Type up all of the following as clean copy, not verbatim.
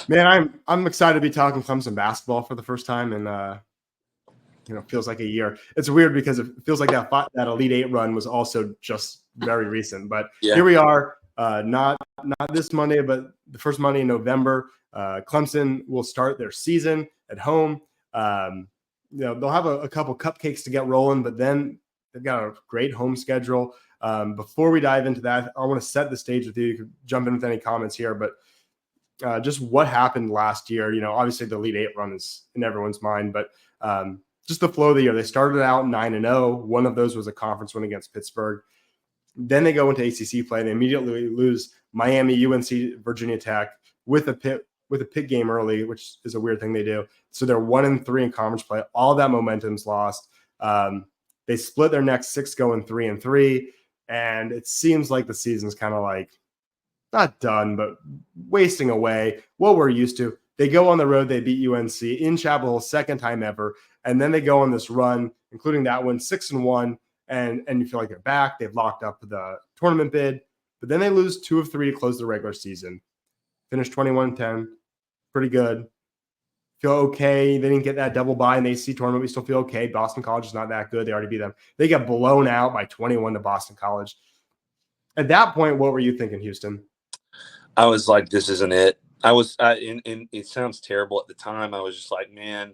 Man, I'm excited to be talking Clemson basketball for the first time in feels like a year. It's weird because it feels like that Elite Eight run was also just very recent. But Yeah. here we are, not this Monday, but the first Monday in November. Clemson will start their season at home. They'll have a couple cupcakes to get rolling, but then they've got a great home schedule. Before we dive into that, I want to set the stage with you. You can jump in with any comments here, but just what happened last year. Obviously the Elite Eight run is in everyone's mind, but just the flow of the year. They started out 9-0. One of those was a conference win against Pittsburgh. Then they go into ACC play. They immediately lose Miami, UNC, Virginia Tech with a pit game early, which is a weird thing they do. So they're 1-3 in conference play. All that momentum's lost. They split their next 6 going 3-3, and it seems like the season's kind of like not done, but wasting away what we're used to. They go on the road. They beat UNC in Chapel Hill, second time ever. And then they go on this run, including that one, 6-1. And you feel like they're back. They've locked up the tournament bid. But then they lose 2 of 3 to close the regular season. Finish 21-10. Pretty good. Feel okay. They didn't get that double bye in the ACC tournament. We still feel okay. Boston College is not that good. They already beat them. They get blown out by 21 to Boston College. At that point, what were you thinking, Houston? I was like, this isn't it. And it sounds terrible at the time. I was just like, man,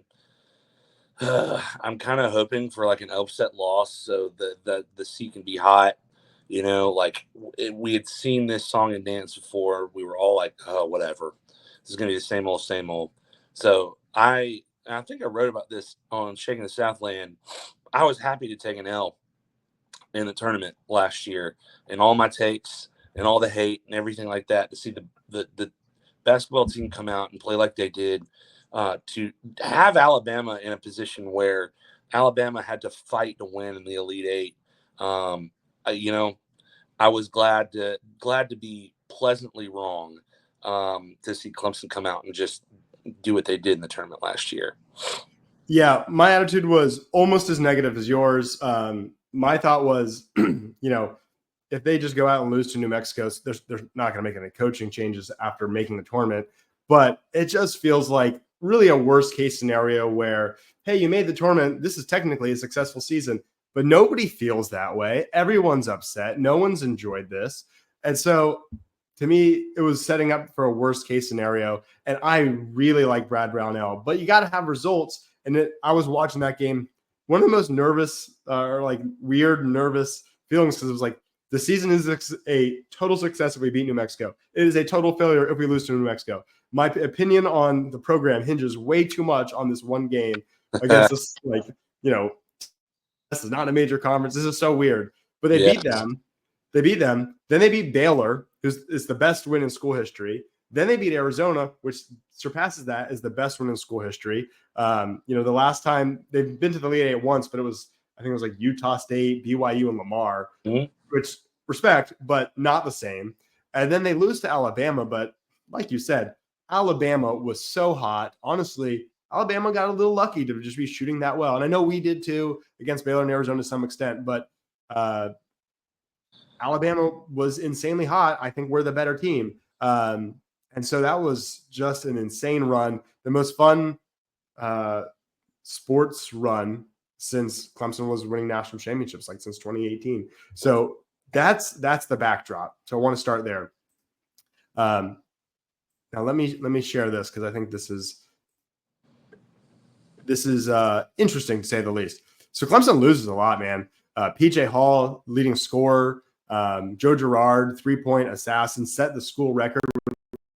I'm kind of hoping for like an upset loss so that the seat can be hot. We had seen this song and dance before. We were all like, oh, whatever. This is going to be the same old, same old. So I think I wrote about this on Shaking the Southland. I was happy to take an L in the tournament last year, and all my takes and all the hate and everything like that, to see the basketball team come out and play like they did, to have Alabama in a position where Alabama had to fight to win in the Elite Eight. I was glad to be pleasantly wrong, to see Clemson come out and just do what they did in the tournament last year. Yeah, my attitude was almost as negative as yours. My thought was, if they just go out and lose to New Mexico, they're not going to make any coaching changes after making the tournament. But it just feels like really a worst case scenario where, hey, you made the tournament. This is technically a successful season, but nobody feels that way. Everyone's upset. No one's enjoyed this. And so to me, it was setting up for a worst case scenario. And I really like Brad Brownell, but you got to have results. And I was watching that game. One of the most nervous weird nervous feelings, because it was like, the season is a total success if we beat New Mexico. It is a total failure if we lose to New Mexico. My opinion on the program hinges way too much on this one game against this, this is not a major conference. This is so weird. But they beat them. Then they beat Baylor, who's the best win in school history. Then they beat Arizona, which surpasses that as the best win in school history. The last time they've been to the Elite Eight once, but I think it was like Utah State, BYU, and Lamar, which respect, but not the same. And then they lose to Alabama. But like you said, Alabama was so hot. Honestly, Alabama got a little lucky to just be shooting that well. And I know we did too against Baylor and Arizona to some extent, but Alabama was insanely hot. I think we're the better team. And so that was just an insane run. The most fun sports run since Clemson was winning national championships, like since 2018. So that's the backdrop. So I want to start there. Now let me share this, because I think this is interesting to say the least. So Clemson loses a lot, man. PJ Hall, leading scorer. Joe Girard, 3-point assassin, set the school record with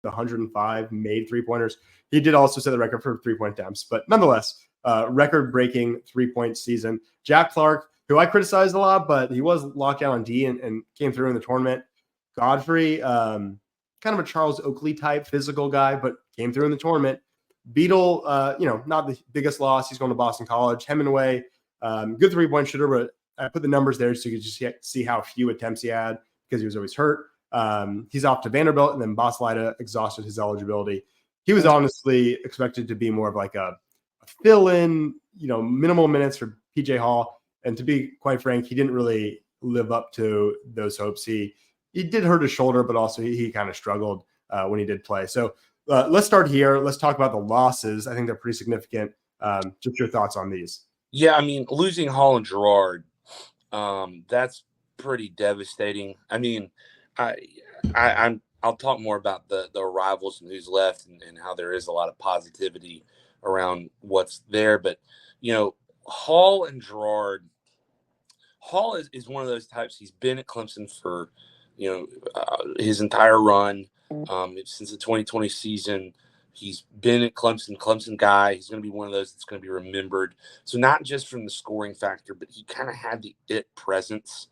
105 made 3-pointers. He did also set the record for 3-point attempts, but nonetheless, record-breaking 3-point season. Jack Clark, who I criticized a lot, but he was locked down on D and came through in the tournament. Godfrey, kind of a Charles Oakley type physical guy, but came through in the tournament. Beadle, not the biggest loss. He's going to Boston College. Hemingway, good 3-point shooter, but I put the numbers there so you could just see how few attempts he had because he was always hurt. He's off to Vanderbilt, and then Boslida exhausted his eligibility. He was honestly expected to be more of like a fill-in, minimal minutes for PJ Hall. And to be quite frank, he didn't really live up to those hopes. He did hurt his shoulder, but also he kind of struggled when he did play. So let's start here. Let's talk about the losses. I think they're pretty significant. Just your thoughts on these. Yeah, I mean, losing Hall and Girard, that's pretty devastating. I mean, I, I'll talk more about the arrivals and who's left and how there is a lot of positivity around what's there. But, Hall and Girard, Hall is one of those types. He's been at Clemson for, his entire run since the 2020 season. He's been at Clemson guy. He's going to be one of those that's going to be remembered. So not just from the scoring factor, but he kind of had the it presence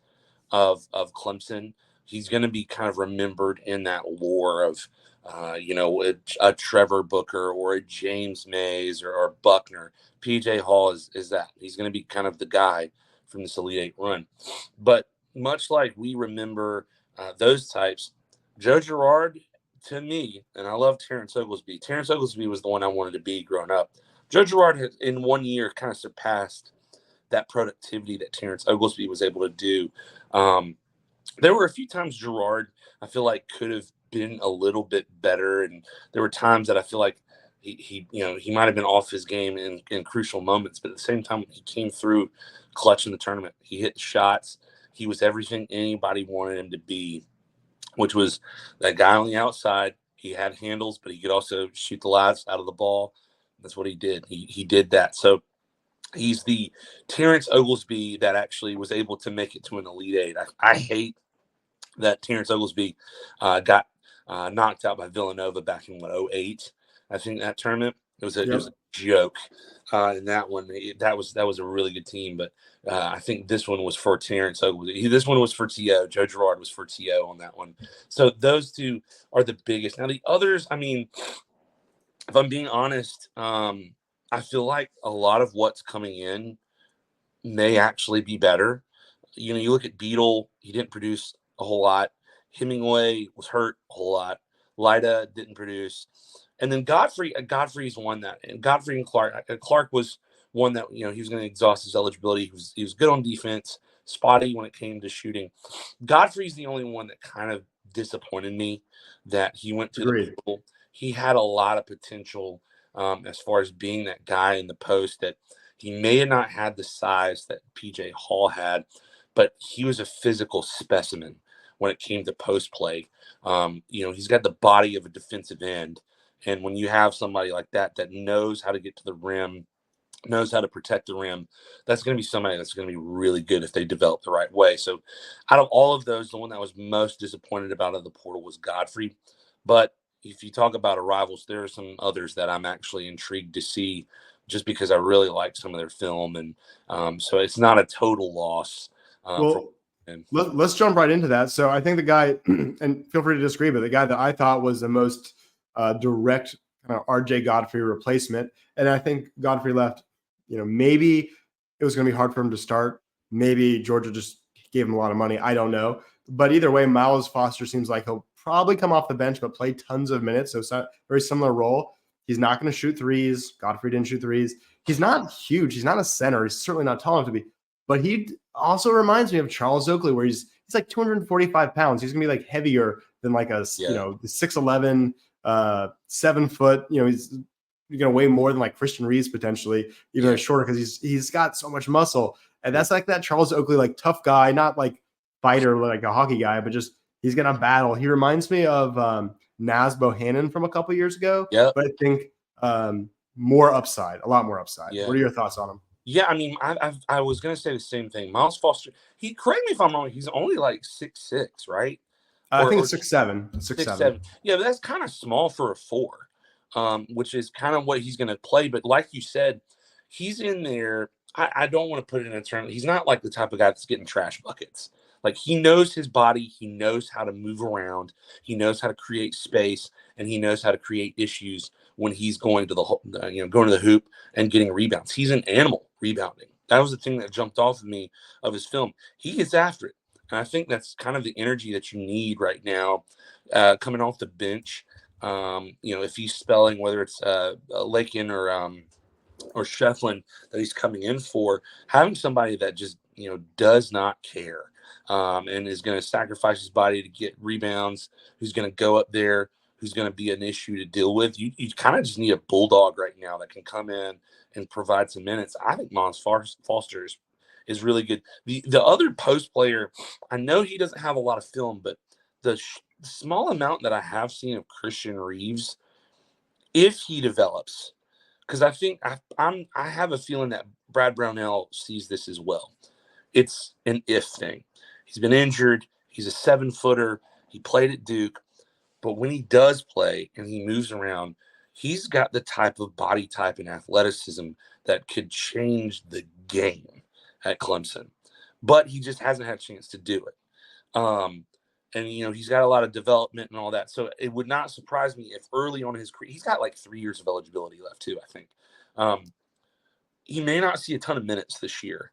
of Clemson. He's going to be kind of remembered in that lore of, a Trevor Booker or a James Mays or Buckner. PJ Hall is that. He's going to be kind of the guy from this Elite Eight run. But much like we remember those types, Joe Girard, to me, and I love Terrence Oglesby. Terrence Oglesby was the one I wanted to be growing up. Joe Girard has, in 1 year, kind of surpassed that productivity that Terrence Oglesby was able to do. There were a few times Girard, I feel like, could have been a little bit better, and there were times that I feel like he might have been off his game in crucial moments. But at the same time, he came through clutch in the tournament. He hit shots. He was everything anybody wanted him to be, which was that guy on the outside. He had handles, but he could also shoot the lives out of the ball. That's what he did. He did that. So he's the Terrence Oglesby that actually was able to make it to an Elite Eight. I hate that Terrence Oglesby got knocked out by Villanova back in 2008. I think that tournament it was a joke. In that one, that was a really good team, but I think this one was for Terrence Oglesby. This one was for T.O. Joe Girard was for T.O. on that one. So those two are the biggest. Now the others, I mean, if I'm being honest, I feel like a lot of what's coming in may actually be better. You look at Beadle, he didn't produce a whole lot. Hemingway was hurt a whole lot. Lyda didn't produce. And then Godfrey's one that, and Godfrey and Clark was one that, he was going to exhaust his eligibility. He was good on defense, spotty when it came to shooting. Godfrey's the only one that kind of disappointed me that he went to the pool. He had a lot of potential as far as being that guy in the post that he may have not had the size that PJ Hall had, but he was a physical specimen when it came to post play. He's got the body of a defensive end. And when you have somebody like that knows how to get to the rim, knows how to protect the rim, that's going to be somebody that's going to be really good if they develop the right way. So out of all of those, the one that I was most disappointed about of the portal was Godfrey. But if you talk about arrivals, there are some others that I'm actually intrigued to see just because I really like some of their film. And so it's not a total loss. Let's jump right into that. So I think the guy, and feel free to disagree, but the guy that I thought was the most direct kind of RJ Godfrey replacement, and I think Godfrey left, maybe it was going to be hard for him to start. Maybe Georgia just gave him a lot of money. I don't know. But either way, Miles Foster seems like he'll probably come off the bench, but play tons of minutes. So it's a very similar role. He's not going to shoot threes. Godfrey didn't shoot threes. He's not huge. He's not a center. He's certainly not tall enough to be. But he also reminds me of Charles Oakley, where he's like 245 pounds. He's going to be like heavier than like the 6'11", 7 foot. He's going to weigh more than like Christian Reeves potentially, even though he's shorter because he's got so much muscle. And that's like that Charles Oakley, like tough guy, not like fighter like a hockey guy, but just he's going to battle. He reminds me of Naz Bohannon from a couple years ago, but I think more upside, a lot more upside. What are your thoughts on him? Yeah, I mean, I was going to say the same thing. Miles Foster, correct me if I'm wrong, he's only like 6'6", right? I think it's 6'7". 6'7". Yeah, but that's kind of small for a 4, which is kind of what he's going to play. But like you said, he's in there. I don't want to put it in a term. He's not like the type of guy that's getting trash buckets. Like he knows his body. He knows how to move around. He knows how to create space, and he knows how to create issues when he's going to the hoop and getting rebounds. He's an animal rebounding. That was the thing that jumped off of me of his film. He gets after it. And I think that's kind of the energy that you need right now coming off the bench. If he's spelling, whether it's Lakin or Shefflin that he's coming in for, having somebody that just, does not care and is going to sacrifice his body to get rebounds, who's going to go up there, who's going to be an issue to deal with. You kind of just need a bulldog right now that can come in and provide some minutes. I think Mons Foster is really good. The other post player, I know he doesn't have a lot of film, but the small amount that I have seen of Christian Reeves, if he develops, because I think I have a feeling that Brad Brownell sees this as well. It's an if thing. He's been injured. He's a 7-footer. He played at Duke. But when he does play and he moves around, he's got the type of body type and athleticism that could change the game at Clemson. But he just hasn't had a chance to do it. And, he's got a lot of development and all that. So it would not surprise me if early on in his career, he's got like 3 years of eligibility left too, I think. He may not see a ton of minutes this year.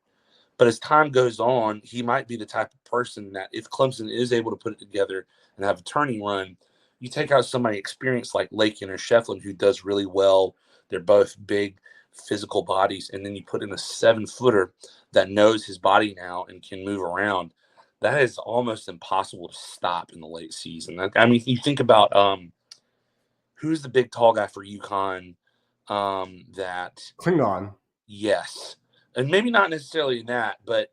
But as time goes on, he might be the type of person that if Clemson is able to put it together and have a turning run, you take out somebody experienced like Lakin or Shefflin who does really well. They're both big physical bodies. And then you put in a 7-footer that knows his body now and can move around. That is almost impossible to stop in the late season. I mean, you think about who's the big tall guy for UConn that – Klingon. Yes. And maybe not necessarily in that, but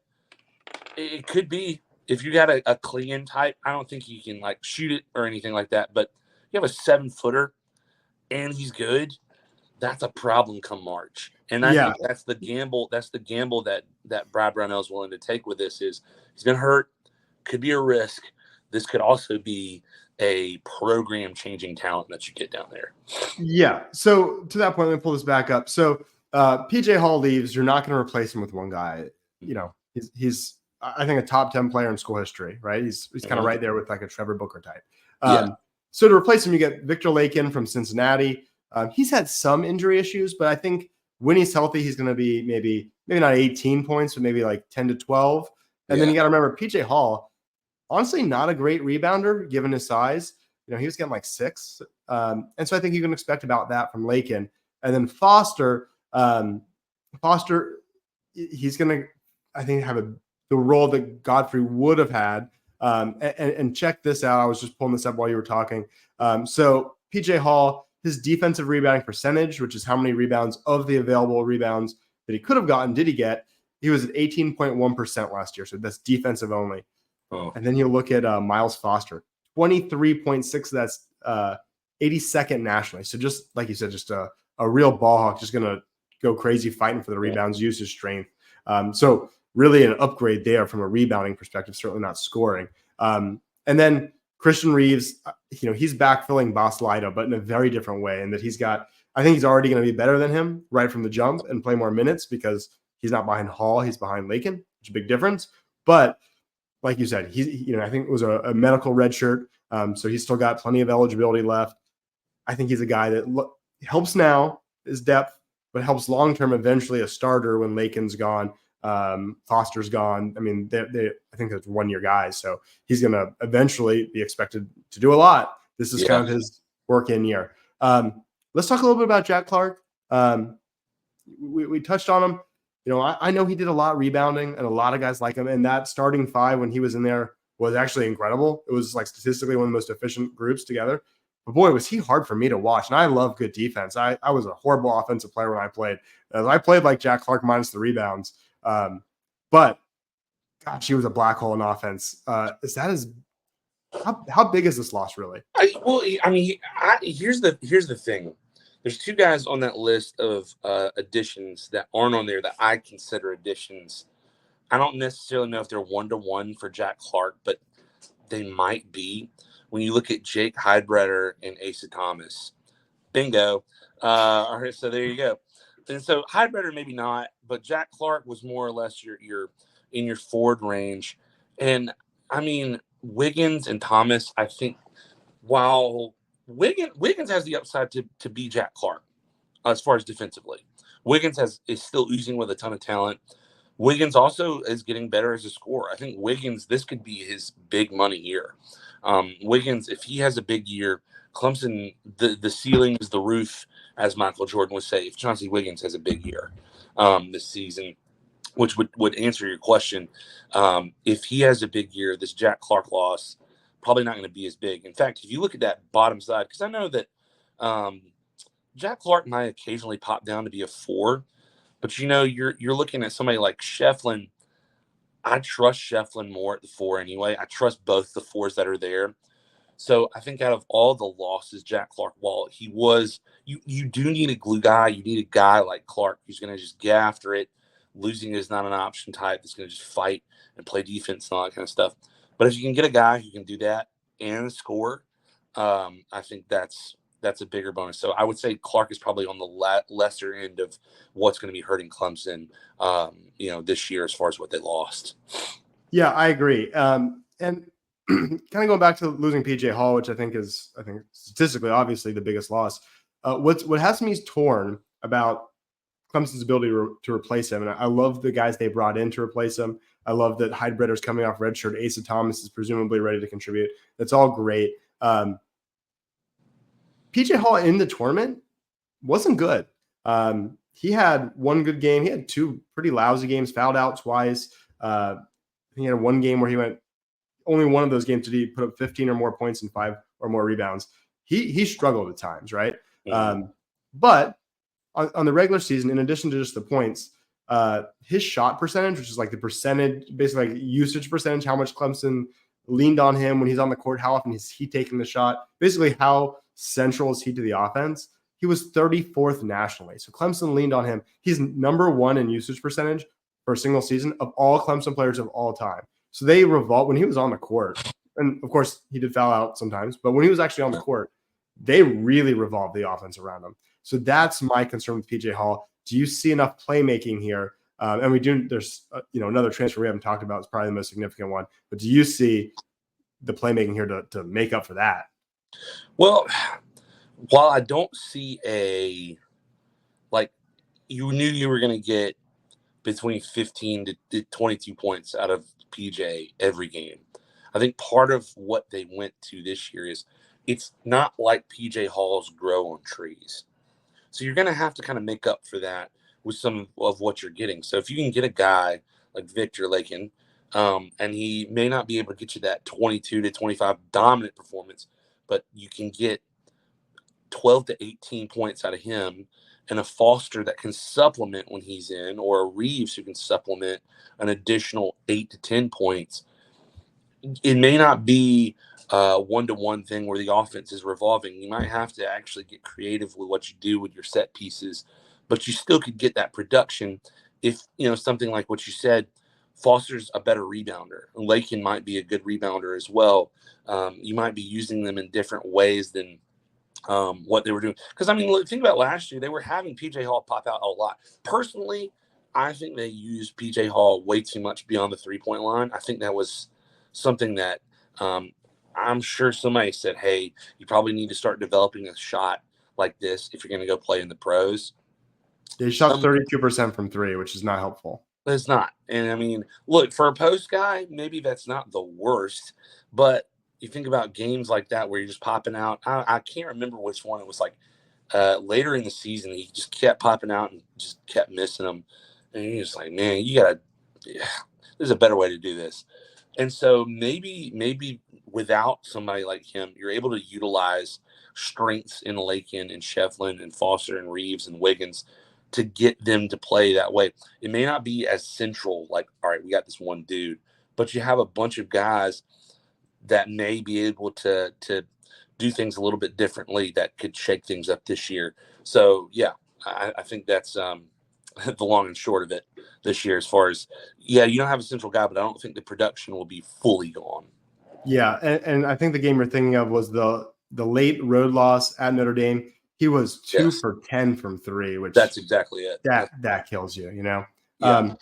it could be if you got a Klingon type. I don't think you can like shoot it or anything like that. But you have a 7-footer and he's good. That's a problem come March. And I think that's the gamble. That's the gamble that Brad Brownell is willing to take with this. Is he's going to hurt. Could be a risk. This could also be a program changing talent that you get down there. Yeah. So to that point, let me pull this back up. So PJ Hall leaves. You're not going to replace him with one guy. He's I think a top 10 player in school history, right? He's kind of right there with like a Trevor Booker type. So to replace him, you get Victor Lakin from Cincinnati. He's had some injury issues, but I think when he's healthy, he's going to be maybe not 18 points, but maybe like 10 to 12. And then you got to remember PJ Hall, honestly, not a great rebounder given his size. He was getting like 6. And so I think you can expect about that from Lakin. And then Foster, he's going to, I think, have the role that Godfrey would have had. And check this out. I was just pulling this up while you were talking. So PJ Hall, his defensive rebounding percentage, which is how many rebounds of the available rebounds that he could have gotten, did he get? He was at 18.1% last year. So that's defensive only. Oh. And then you look at Miles Foster, 23.6. That's 82nd nationally. So just like you said, just a real ball hawk, just going to go crazy fighting for the rebounds, use his strength. So really an upgrade there from a rebounding perspective, certainly not scoring. And then Christian Reeves, he's backfilling Bas Lida, but in a very different way. And that I think he's already going to be better than him right from the jump and play more minutes because he's not behind Hall, he's behind Lakin, which is a big difference. But like you said, I think it was a medical red shirt. So he's still got plenty of eligibility left. I think he's a guy that helps now, his depth, but helps long-term eventually a starter when Lakin's gone. Foster's gone. I mean, I think that's 1-year guys. So he's going to eventually be expected to do a lot. This is kind of his work-in year. Let's talk a little bit about Jack Clark. We touched on him. I know he did a lot rebounding and a lot of guys like him. And that starting 5 when he was in there was actually incredible. It was like statistically one of the most efficient groups together. But boy, was he hard for me to watch. And I love good defense. I was a horrible offensive player when I played. I played like Jack Clark minus the rebounds. But gosh, he was a black hole in offense. How big is this loss really? Here's the thing. There's 2 guys on that list of additions that aren't on there that I consider additions. I don't necessarily know if they're 1-to-1 for Jack Clark, but they might be. When you look at Jake Heidbreder and Asa Thomas, bingo. All right, so there you go. And so Heidbreder maybe not, but Jack Clark was more or less your in your forward range. And I mean, Wiggins and Thomas, I think, while Wiggins has the upside to be Jack Clark as far as defensively. Wiggins is still oozing with a ton of talent. Wiggins also is getting better as a scorer. I think Wiggins, this could be his big money year. Wiggins, if he has a big year, Clemson, the ceiling is the roof, as Michael Jordan would say, if Chauncey Wiggins has a big year this season, which would answer your question. If he has a big year, this Jack Clark loss probably not going to be as big. In fact, if you look at that bottom side, because I know that Jack Clark might occasionally pop down to be a 4, but you're looking at somebody like Shefflin. I trust Shefflin more at the 4 anyway. I trust both the 4s that are there. So I think out of all the losses, Jack Clark, while he was, you do need a glue guy. You need a guy like Clark who's going to just get after it. Losing is not an option type that's going to just fight and play defense and all that kind of stuff. But if you can get a guy who can do that and score, I think that's a bigger bonus. So I would say Clark is probably on the lesser end of what's going to be hurting Clemson, this year as far as what they lost. Yeah, I agree. And kind of going back to losing PJ Hall, which I think statistically, obviously the biggest loss. What has me torn about Clemson's ability to replace him, and I love the guys they brought in to replace him. I love that Heidbretter's coming off redshirt. Asa Thomas is presumably ready to contribute. That's all great. PJ Hall in the tournament wasn't good. He had one good game. He had 2 pretty lousy games, fouled out twice. He had one game where he went, only one of those games did he put up 15 or more points and 5 or more rebounds. He struggled at times, right? Mm-hmm. But on the regular season, in addition to just the points, his shot percentage, which is like the percentage, basically like usage percentage, how much Clemson leaned on him when he's on the court, how often is he taking the shot, basically how central is he to the offense. He was 34th nationally. So Clemson leaned on him. He's number 1 in usage percentage for a single season of all Clemson players of all time. So they revolved when he was on the court. And of course, he did foul out sometimes, but when he was actually on the court, they really revolved the offense around him. So that's my concern with PJ Hall. Do you see enough playmaking here? And we do. There's another transfer we haven't talked about. It's probably the most significant one. But do you see the playmaking here to make up for that? Well, while I don't see you knew you were going to get between 15 to 22 points out of PJ every game. I think part of what they went to this year is it's not like PJ Halls grow on trees. So you're going to have to kind of make up for that with some of what you're getting. So if you can get a guy like Victor Lakin, and he may not be able to get you that 22 to 25 dominant performance, but you can get 12 to 18 points out of him, and a Foster that can supplement when he's in, or a Reeves who can supplement an additional 8 to 10 points. It may not be a one-to-one thing where the offense is revolving. You might have to actually get creative with what you do with your set pieces, but you still could get that production if, something like what you said, Foster's a better rebounder. Lakin might be a good rebounder as well. You might be using them in different ways than what they were doing. Because, think about last year. They were having PJ Hall pop out a lot. Personally, I think they used PJ Hall way too much beyond the three-point line. I think that was something that I'm sure somebody said, hey, you probably need to start developing a shot like this if you're going to go play in the pros. They shot 32% from 3, which is not helpful. It's not. And, look, for a post guy, maybe that's not the worst. But you think about games like that where you're just popping out. I can't remember which one. It was like later in the season, he just kept popping out and just kept missing them. And you're just like, man, there's a better way to do this. And so maybe without somebody like him, you're able to utilize strengths in Lakin and Shefflin and Foster and Reeves and Wiggins to get them to play that way. It may not be as central, like, all right, we got this one dude, but you have a bunch of guys that may be able to do things a little bit differently that could shake things up this year. So, yeah, I think that's the long and short of it this year as far as, you don't have a central guy, but I don't think the production will be fully gone. Yeah, and I think the game you're thinking of was the late road loss at Notre Dame. He was 2 for 10 from 3, which that's exactly it. That kills you, Yeah.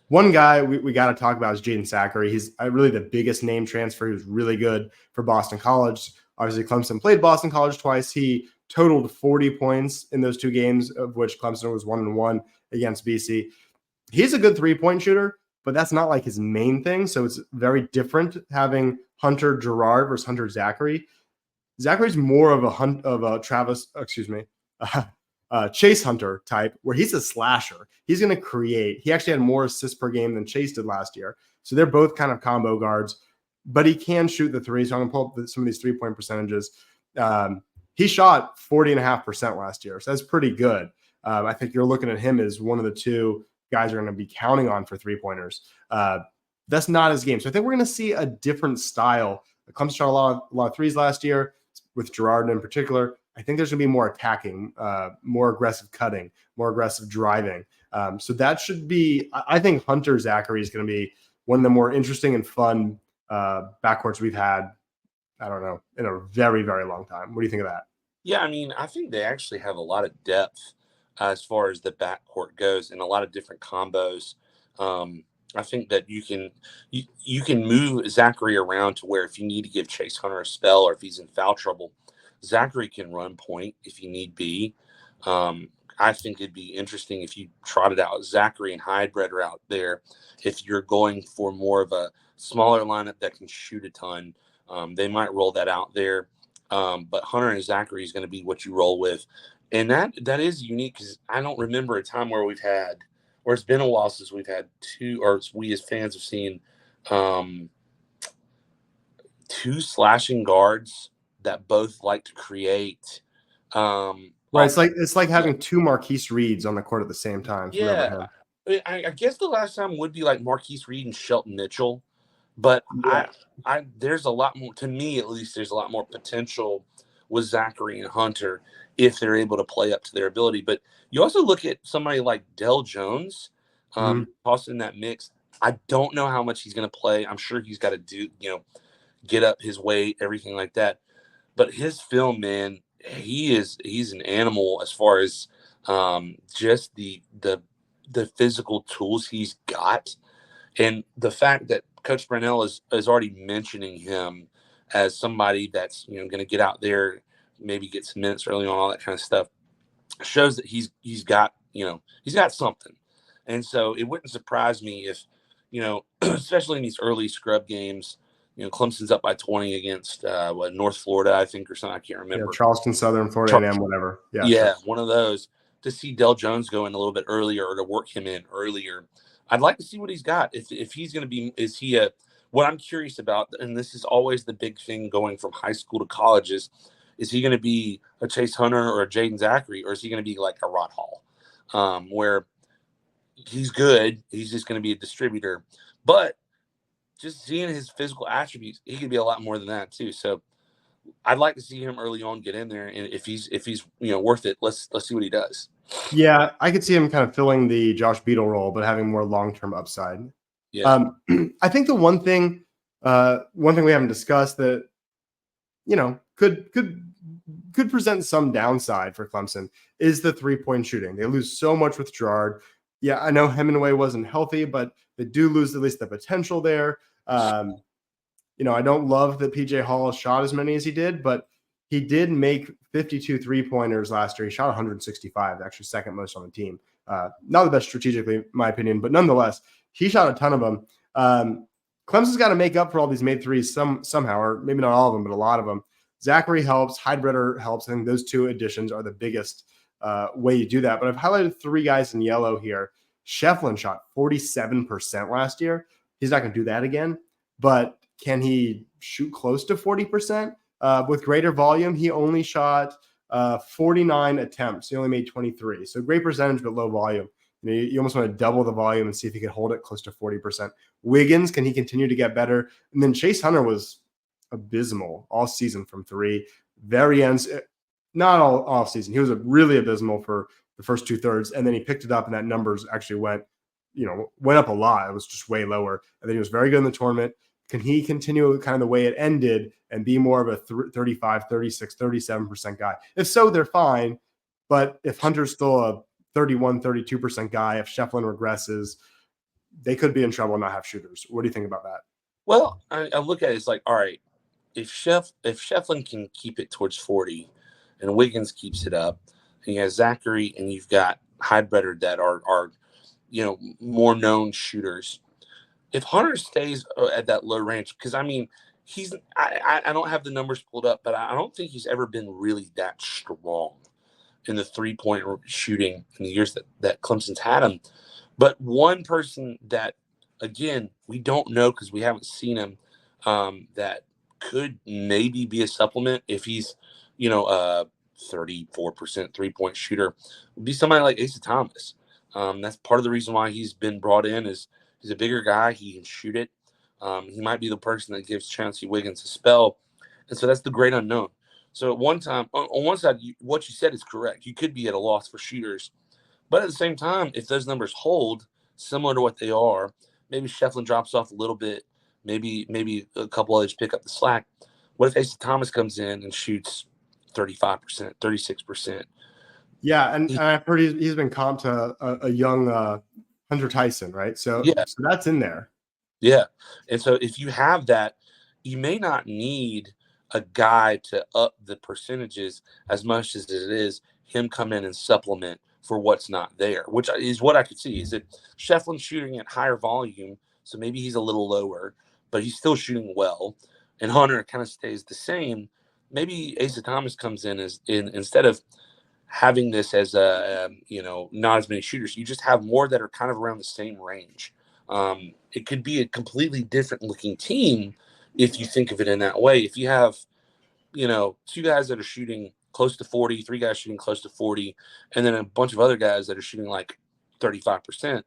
One guy we got to talk about is Jaden Zachary. He's really the biggest name transfer. He was really good for Boston College. Obviously, Clemson played Boston College twice. He totaled 40 points in those 2 games, of which Clemson was 1-1 against BC. He's a good 3-point shooter, but that's not like his main thing. So it's very different having Hunter Girard versus Hunter Zachary. Zachary's more of a Chase Hunter type, where he's a slasher. He's going to create. He actually had more assists per game than Chase did last year. So they're both kind of combo guards. but he can shoot the three. So I'm going to pull up some of these 3-point percentages. He shot 40.5% last year. So that's pretty good. I think you're looking at him as one of the two guys are going to be counting on for 3-pointers. That's not his game. So I think we're going to see a different style. Clemson shot a lot of threes last year with Girard in particular. I think there's going to be more attacking, more aggressive cutting, more aggressive driving. So that should be, I think Hunter Zachary is going to be one of the more interesting and fun backcourts we've had, I don't know, in a very, very long time. What do you think of that? Yeah, I mean, I think they actually have a lot of depth as far as the backcourt goes and a lot of different combos. I think that you can move Zachary around to where if you need to give Chase Hunter a spell or if he's in foul trouble, Zachary can run point if you need be. I think it'd be interesting if you trotted out Zachary and Hydebretter out there. If you're going for more of a smaller lineup that can shoot a ton, they might roll that out there. But Hunter and Zachary is going to be what you roll with. And that is unique because I don't remember a time where it's been a while since we've had two, or we as fans have seen two slashing guards that both like to create. Right, it's like having two Marquise Reeds on the court at the same time. Yeah, I guess the last time would be like Marquise Reed and Shelton Mitchell, but yeah. I there's a lot more, to me at least. There's a lot more potential with Zachary and Hunter if they're able to play up to their ability. But you also look at somebody like Del Jones, tossed in that mix. I don't know how much he's going to play. I'm sure he's got to do, get up his weight, everything like that. But his film, man, he's an animal as far as just the physical tools he's got, and the fact that Coach Brunell is already mentioning him as somebody that's going to get out there, maybe get some minutes early on, all that kind of stuff, shows that he's got he's got something. And so it wouldn't surprise me if especially in these early scrub games. Clemson's up by 20 against North Florida, I think, or something. I can't remember. Yeah, Charleston Southern, Florida A&M, whatever. Yeah, one of those. To see Del Jones go in a little bit earlier or to work him in earlier, I'd like to see what he's got. If he's going to be, is he a? What I'm curious about, and this is always the big thing going from high school to colleges, is he going to be a Chase Hunter or a Jaden Zachary, or is he going to be like a Rod Hall, where he's good, he's just going to be a distributor, but just seeing his physical attributes, he could be a lot more than that too. So I'd like to see him early on get in there, and if he's worth it, let's see what he does. Yeah, I could see him kind of filling the Josh Beadle role, but having more long-term upside. Yeah, I think the one thing we haven't discussed that could present some downside for Clemson is the 3-point shooting. They lose so much with Girard. Yeah, I know Hemingway wasn't healthy, but they do lose at least the potential there. I don't love that PJ Hall shot as many as he did, but he did make 52 3-pointers last year. He shot 165, actually second most on the team. Not the best strategically, in my opinion, but nonetheless, he shot a ton of them. Clemson's got to make up for all these made threes somehow, or maybe not all of them, but a lot of them. Zachary helps. Hydebretter helps. I think those two additions are the biggest way you do that. But I've highlighted 3 guys in yellow here. Shefflin shot 47% last year. He's not going to do that again, but can he shoot close to 40%? With greater volume, he only shot 49 attempts. He only made 23. So great percentage, but low volume. You almost want to double the volume and see if he can hold it close to 40%. Wiggins, can he continue to get better? And then Chase Hunter was abysmal all season from 3. Very ends, not all season. He was really abysmal for the first 2/3, and then he picked it up, and that numbers actually went up a lot. It was just way lower. And then he was very good in the tournament. Can he continue kind of the way it ended and be more of a 35, 36, 37% guy? If so, they're fine. But if Hunter's still a 31, 32% guy, if Shefflin regresses, they could be in trouble and not have shooters. What do you think about that? Well, I look at it as like, all right, if Shefflin can keep it towards 40 and Wiggins keeps it up, and you have Zachary and you've got Hydebretter that are more known shooters. If Hunter stays at that low range, because I mean, I don't have the numbers pulled up, but I don't think he's ever been really that strong in the 3-point shooting in the years that Clemson's had him. But one person that, again, we don't know because we haven't seen him, that could maybe be a supplement if he's, 34% 3-point shooter, would be somebody like Asa Thomas. That's part of the reason why he's been brought in is he's a bigger guy. He can shoot it. He might be the person that gives Chauncey Wiggins a spell. And so that's the great unknown. So at one time, on one side, what you said is correct. You could be at a loss for shooters. But at the same time, if those numbers hold similar to what they are, maybe Shefflin drops off a little bit, maybe a couple others pick up the slack. What if Asa Thomas comes in and shoots 35%, 36%? Yeah, and I've heard he's been comped to a young Hunter Tyson, right? So that's in there. Yeah. And so if you have that, you may not need a guy to up the percentages as much as it is him come in and supplement for what's not there, which is what I could see. Is that Shefflin's shooting at higher volume, so maybe he's a little lower, but he's still shooting well. And Hunter kind of stays the same. Maybe Asa Thomas comes in instead of having this as not as many shooters, you just have more that are kind of around the same range. It could be a completely different looking team if you think of it in that way. If you have, two guys that are shooting close to 40, three guys shooting close to 40, and then a bunch of other guys that are shooting like 35%,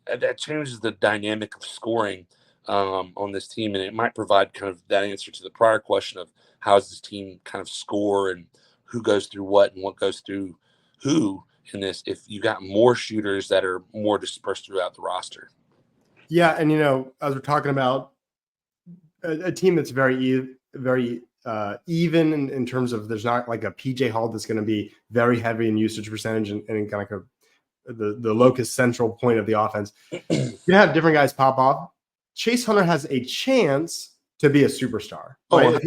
that changes the dynamic of scoring on this team. And it might provide kind of that answer to the prior question of how does this team kind of score and who goes through what and what goes through who in this, if you got more shooters that are more dispersed throughout the roster. Yeah. And, as we're talking about a team that's very even in terms of there's not like a PJ Hall that's going to be very heavy in usage percentage and kind of the locus central point of the offense. You have different guys pop off. Chase Hunter has a chance to be a superstar. Right?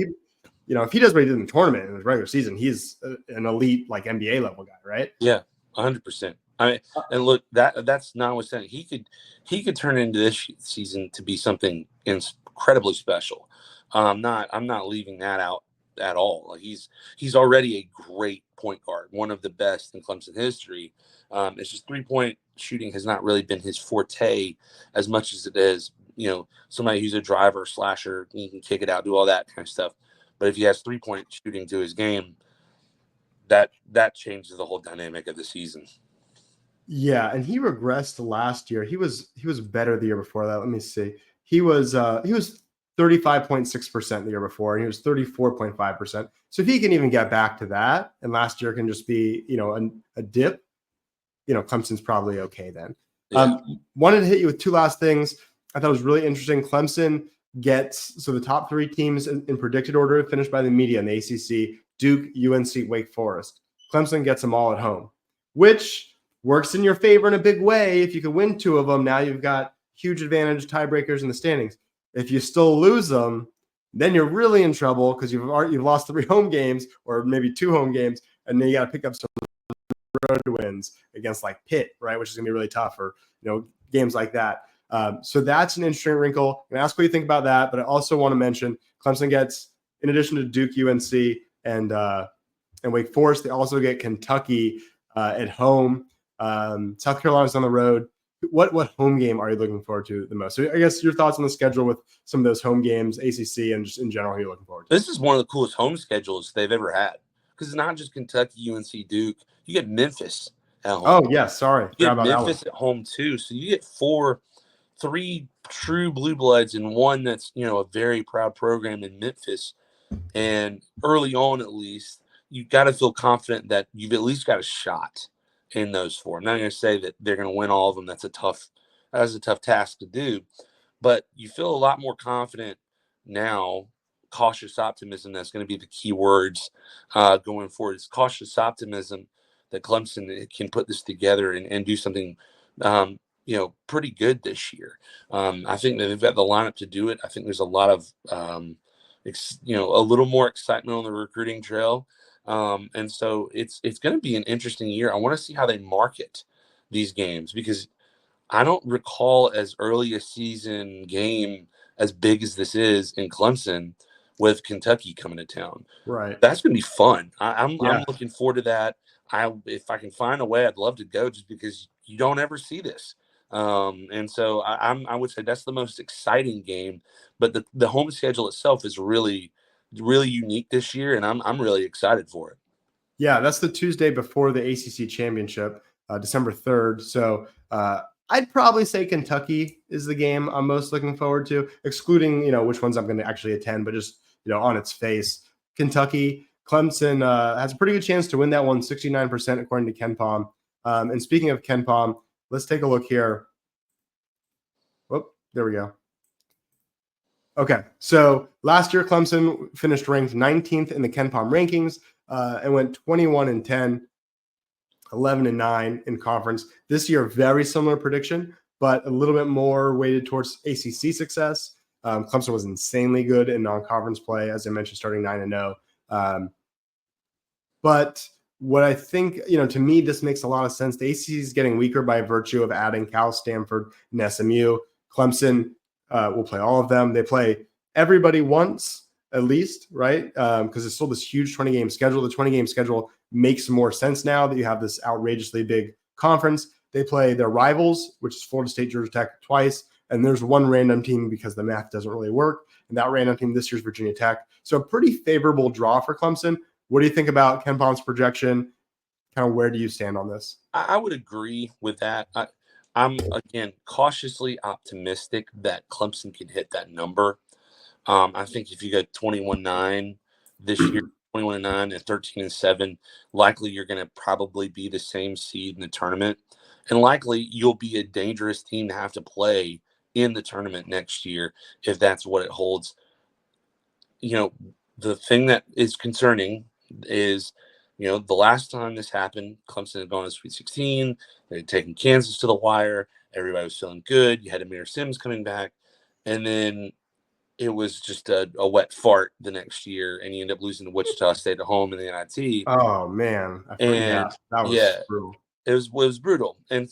If he does what he did in the tournament in his regular season, he's an elite like NBA level guy, right? Yeah, 100%. And look, that's notwithstanding, he could turn into this season to be something incredibly special. I'm not leaving that out at all. Like he's already a great point guard, one of the best in Clemson history. It's just 3-point shooting has not really been his forte as much as it is, somebody who's a driver, slasher, he can kick it out, do all that kind of stuff. But if he has 3-point shooting to his game, that changes the whole dynamic of the season. Yeah, and he regressed last year. He was better the year before that. Let me see. He was 35.6% the year before, and he was 34.5%. So if he can even get back to that, and last year can just be, a dip, Clemson's probably okay then. Yeah. Wanted to hit you with two last things. I thought it was really interesting. Clemson gets, so the top three teams in predicted order finished by the media in the ACC, Duke, UNC, Wake Forest. Clemson gets them all at home, which works in your favor in a big way. If you could win two of them, now you've got huge advantage, tiebreakers in the standings. If you still lose them, then you're really in trouble because you've lost 3 home games or maybe 2 home games, and then you got to pick up some road wins against like Pitt, right, which is gonna be really tough, or games like that. So that's an interesting wrinkle. I'm gonna ask what you think about that, but I also want to mention Clemson gets, in addition to Duke, UNC, and Wake Forest, they also get Kentucky at home. South Carolina's on the road. What home game are you looking forward to the most? So I guess your thoughts on the schedule with some of those home games, ACC, and just in general, who you're looking forward to. This is one of the coolest home schedules they've ever had because it's not just Kentucky, UNC, Duke. You get Memphis at home. Oh, yeah, sorry. You get Memphis at home too. So you get 3 true blue bloods and one that's, a very proud program in Memphis. And early on, at least, you've got to feel confident that you've at least got a shot in those 4. I'm not going to say that they're going to win all of them. That's a tough task to do. But you feel a lot more confident now. Cautious optimism, that's going to be the key words going forward. It's cautious optimism that Clemson can put this together and do something pretty good this year. I think that they've got the lineup to do it. I think there's a lot of a little more excitement on the recruiting trail. And so it's going to be an interesting year. I want to see how they market these games because I don't recall as early a season game as big as this is in Clemson with Kentucky coming to town. Right. That's going to be fun. I'm looking forward to that. If I can find a way, I'd love to go just because you don't ever see this. And so I would say that's the most exciting game. But the home schedule itself is really, really unique this year, and I'm really excited for it. Yeah, that's the Tuesday before the ACC championship, December 3rd. So I'd probably say Kentucky is the game I'm most looking forward to, excluding, which ones I'm going to actually attend, but just, on its face. Kentucky, Clemson has a pretty good chance to win that one, 69% according to KenPom. And speaking of KenPom, let's take a look here. Whoop, there we go. Okay, so last year Clemson finished ranked 19th in the KenPom rankings and went 21-10, 11-9 in conference. This year, very similar prediction, but a little bit more weighted towards ACC success. Clemson was insanely good in non-conference play, as I mentioned, starting 9-0. But what I think, to me, this makes a lot of sense. The ACC is getting weaker by virtue of adding Cal, Stanford, and SMU. Clemson will play all of them. They play everybody once at least, right? Because it's still this huge 20-game schedule. The 20-game schedule makes more sense now that you have this outrageously big conference. They play their rivals, which is Florida State, Georgia Tech, twice. And there's one random team because the math doesn't really work. And that random team this year is Virginia Tech. So a pretty favorable draw for Clemson. What do you think about KenPom's projection? Kind of where do you stand on this? I would agree with that. I'm, again, cautiously optimistic that Clemson can hit that number. I think if you go 21-9 this year, 21-9 and 13-7, likely you're going to probably be the same seed in the tournament. And likely you'll be a dangerous team to have to play in the tournament next year if that's what it holds. The thing that is concerning is, the last time this happened, Clemson had gone to Sweet 16. They had taken Kansas to the wire. Everybody was feeling good. You had Amir Sims coming back. And then it was just a wet fart the next year, and you end up losing to Wichita State at home in the NIT. Oh, man. And that was brutal. It was brutal. And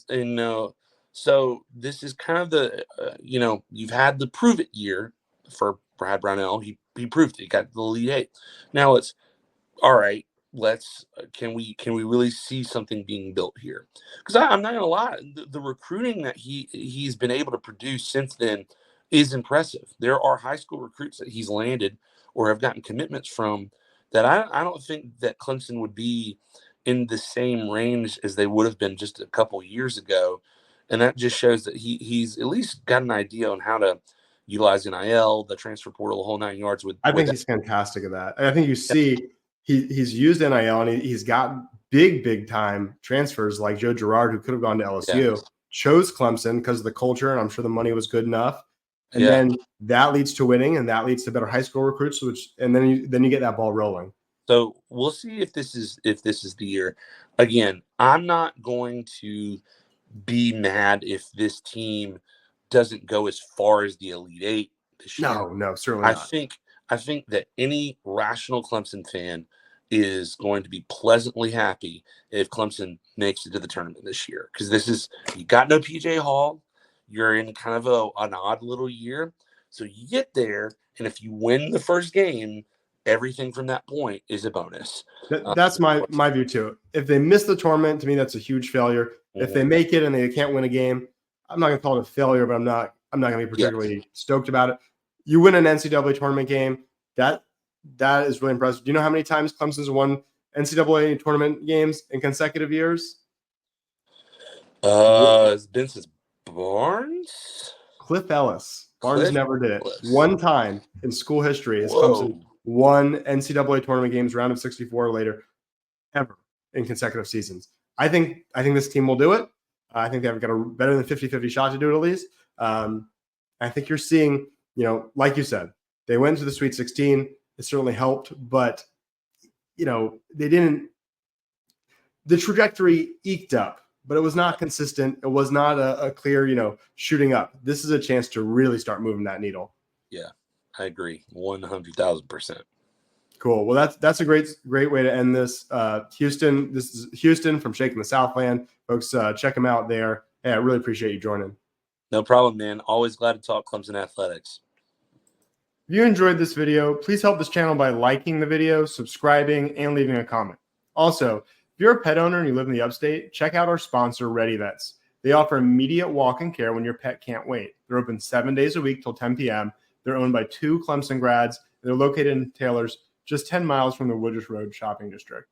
so this is kind of the, you've had the prove it year for Brad Brownell. He proved it. He got the Elite Eight. Now it's all right. Can we really see something being built here? Because I'm not gonna lie, the recruiting that he's been able to produce since then is impressive. There are high school recruits that he's landed or have gotten commitments from that I don't think that Clemson would be in the same range as they would have been just a couple years ago, and that just shows that he's at least got an idea on how to utilize NIL, the transfer portal, the whole 9 yards. I think he's fantastic at that. I think you see. He's used NIL and he's got big time transfers like Joe Girard, who could have gone to LSU, chose Clemson because of the culture, and I'm sure the money was good enough. And then that leads to winning, and that leads to better high school recruits. And then you get that ball rolling. So we'll see if this is the year. Again, I'm not going to be mad if this team doesn't go as far as the Elite Eight this year. No, certainly not. I think that any rational Clemson fan is going to be pleasantly happy if Clemson makes it to the tournament this year, because you got no PJ Hall. You're in kind of an odd little year. So you get there, and if you win the first game, everything from that point is a bonus. That's my view too. If they miss the tournament, to me, that's a huge failure. Mm-hmm. If they make it and they can't win a game, I'm not going to call it a failure, but I'm not going to be particularly stoked about it. You win an NCAA tournament game, that is really impressive. Do you know how many times Clemson's won NCAA tournament games in consecutive years? It's been since Barnes? Cliff Ellis. Barnes never did it. One time in school history has Clemson won NCAA tournament games, round of 64 or later, ever in consecutive seasons. I think this team will do it. I think they've got a better than 50-50 shot to do it at least. I think you're seeing, like you said, they went to the Sweet 16. It certainly helped, but, they didn't – the trajectory eked up, but it was not consistent. It was not a clear, shooting up. This is a chance to really start moving that needle. Yeah, I agree 100,000%. Cool. Well, that's a great way to end this. Houston, this is Houston from Shaking the Southland. Folks, check them out there. Hey, I really appreciate you joining. No problem, man. Always glad to talk Clemson athletics. If you enjoyed this video, please help this channel by liking the video, subscribing, and leaving a comment. Also, if you're a pet owner and you live in the upstate, check out our sponsor, Ready Vets. They offer immediate walk-in care when your pet can't wait. They're open 7 days a week till 10 p.m. They're owned by 2 Clemson grads. They're located in Taylor's, just 10 miles from the Woodruff Road shopping district.